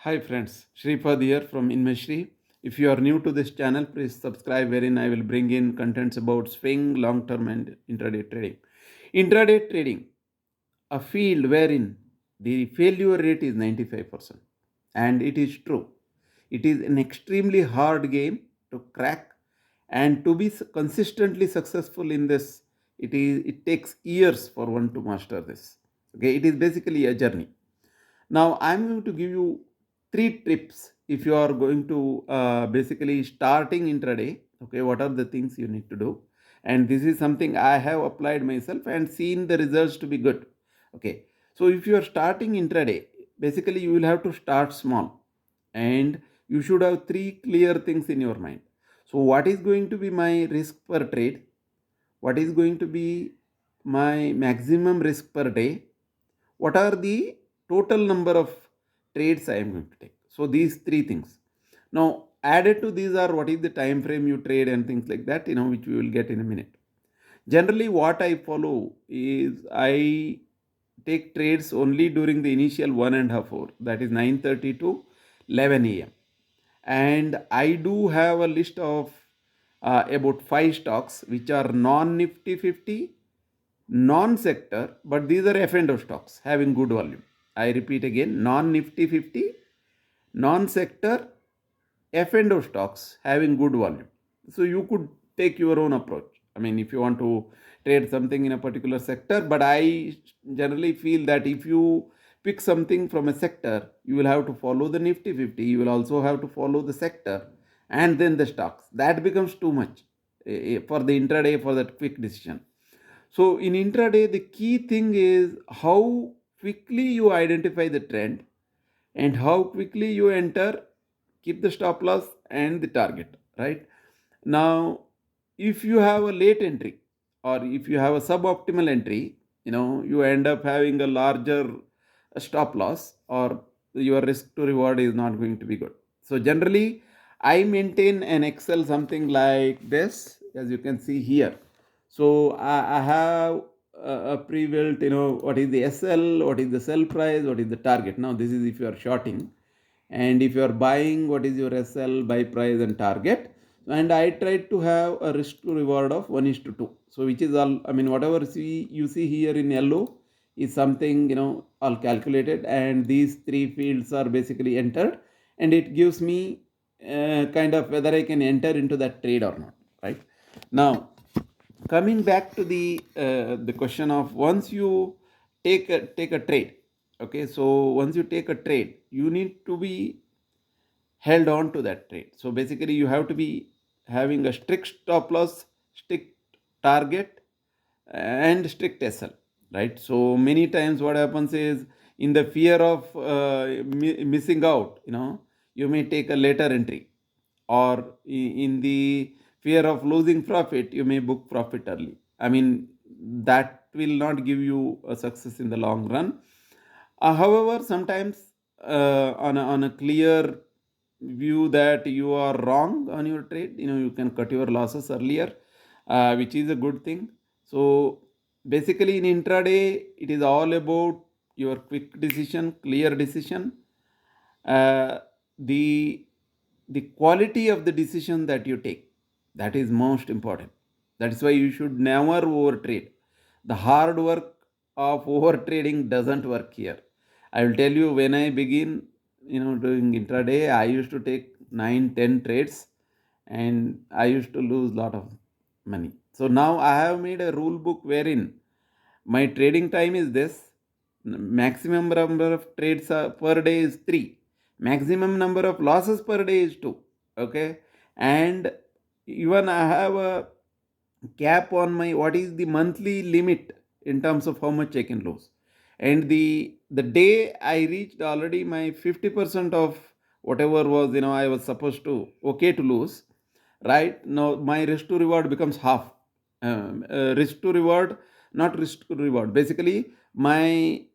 Hi friends, Shripad here from InvestShree. If you are new to this channel, please subscribe wherein I will bring in contents about swing, long-term and intraday trading. Intraday trading, a field wherein the failure rate is 95%. And it is true. It is an extremely hard game to crack, and to be consistently successful in this, it takes years for one to master this. Okay, it is basically a journey. Now, I'm going to give you three tips if you are going to basically starting intraday. Okay, what are the things you need to do? And this is something I have applied myself and seen the results to be good. Okay, so if you are starting intraday, basically you will have to start small, and you should have three clear things in your mind. So, what is going to be my risk per trade? What is going to be my maximum risk per day? What are the total number of trades I am going to take? So these three things. Now added to these are what is the time frame you trade and things like that, which we will get in a minute. Generally, what I follow is I take trades only during the initial 1.5 hour, that is 9:30 to 11 a.m. And I do have a list of about five stocks which are non-Nifty 50, non-sector, but these are F&O stocks having good volume. I repeat again, non-Nifty 50, non-sector, F&O stocks having good volume. So you could take your own approach. I mean, if you want to trade something in a particular sector, but I generally feel that if you pick something from a sector, you will have to follow the Nifty 50, you will also have to follow the sector and then the stocks. That becomes too much for the intraday, for that quick decision. So in intraday, the key thing is how quickly you identify the trend and how quickly you enter, keep the stop loss and the target, right? Now, if you have a late entry or if you have a suboptimal entry, you end up having a larger stop loss, or your risk to reward is not going to be good. So generally, I maintain an Excel something like this, as you can see here. So I have a pre-built, what is the SL, what is the sell price, what is the target. Now this is if you are shorting, and if you are buying, what is your SL, buy price and target. And I try to have a risk to reward of 1:2. So which is all, I mean, whatever you see here in yellow is something, all calculated, and these three fields are basically entered, and it gives me kind of whether I can enter into that trade or not, right? Now, coming back to the question of, once you take a trade, okay, so once you take a trade, you need to be held on to that trade. So basically you have to be having a strict stop loss, strict target and strict SL, right? So many times what happens is, in the fear of missing out, you may take a later entry, or in the fear of losing profit, you may book profit early. I mean, that will not give you a success in the long run. However, sometimes on a clear view that you are wrong on your trade, you can cut your losses earlier, which is a good thing. So basically in intraday, it is all about your quick decision, clear decision, uh, the the quality of the decision that you take, that is most important. That is why you should never overtrade. The hard work of overtrading doesn't work here. I will tell you, when I begin, doing intraday, I used to take 9-10 trades, and I used to lose a lot of money. So now I have made a rule book wherein my trading time is this: maximum number of trades per day is 3, maximum number of losses per day is 2. Okay, and even I have a cap on my, what is the monthly limit in terms of how much I can lose. And the day I reached already my 50% of whatever was, I was supposed to okay to lose, right now my risk to reward becomes half. Risk to reward, not risk to reward, basically my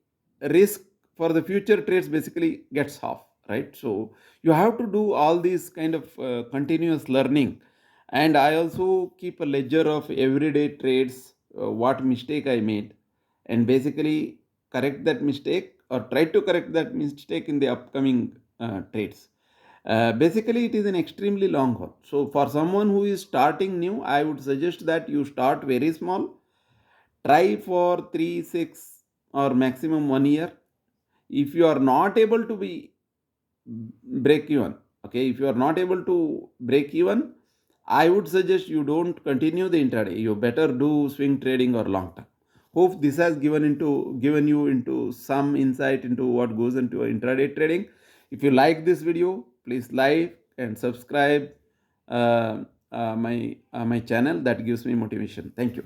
risk for the future trades basically gets half, right? So you have to do all these kind of continuous learning. And I also keep a ledger of everyday trades, what mistake I made, and basically correct that mistake, or try to correct that mistake in the upcoming trades. Basically, it is an extremely long haul. So, for someone who is starting new, I would suggest that you start very small, try for 3, 6, or maximum 1 year. If you are not able to be break even, okay, if you are not able to break even, I would suggest you don't continue the intraday. You better do swing trading or long term. Hope this has given you into some insight into what goes into intraday trading. If you like this video, please like and subscribe my channel. That gives me motivation. Thank you.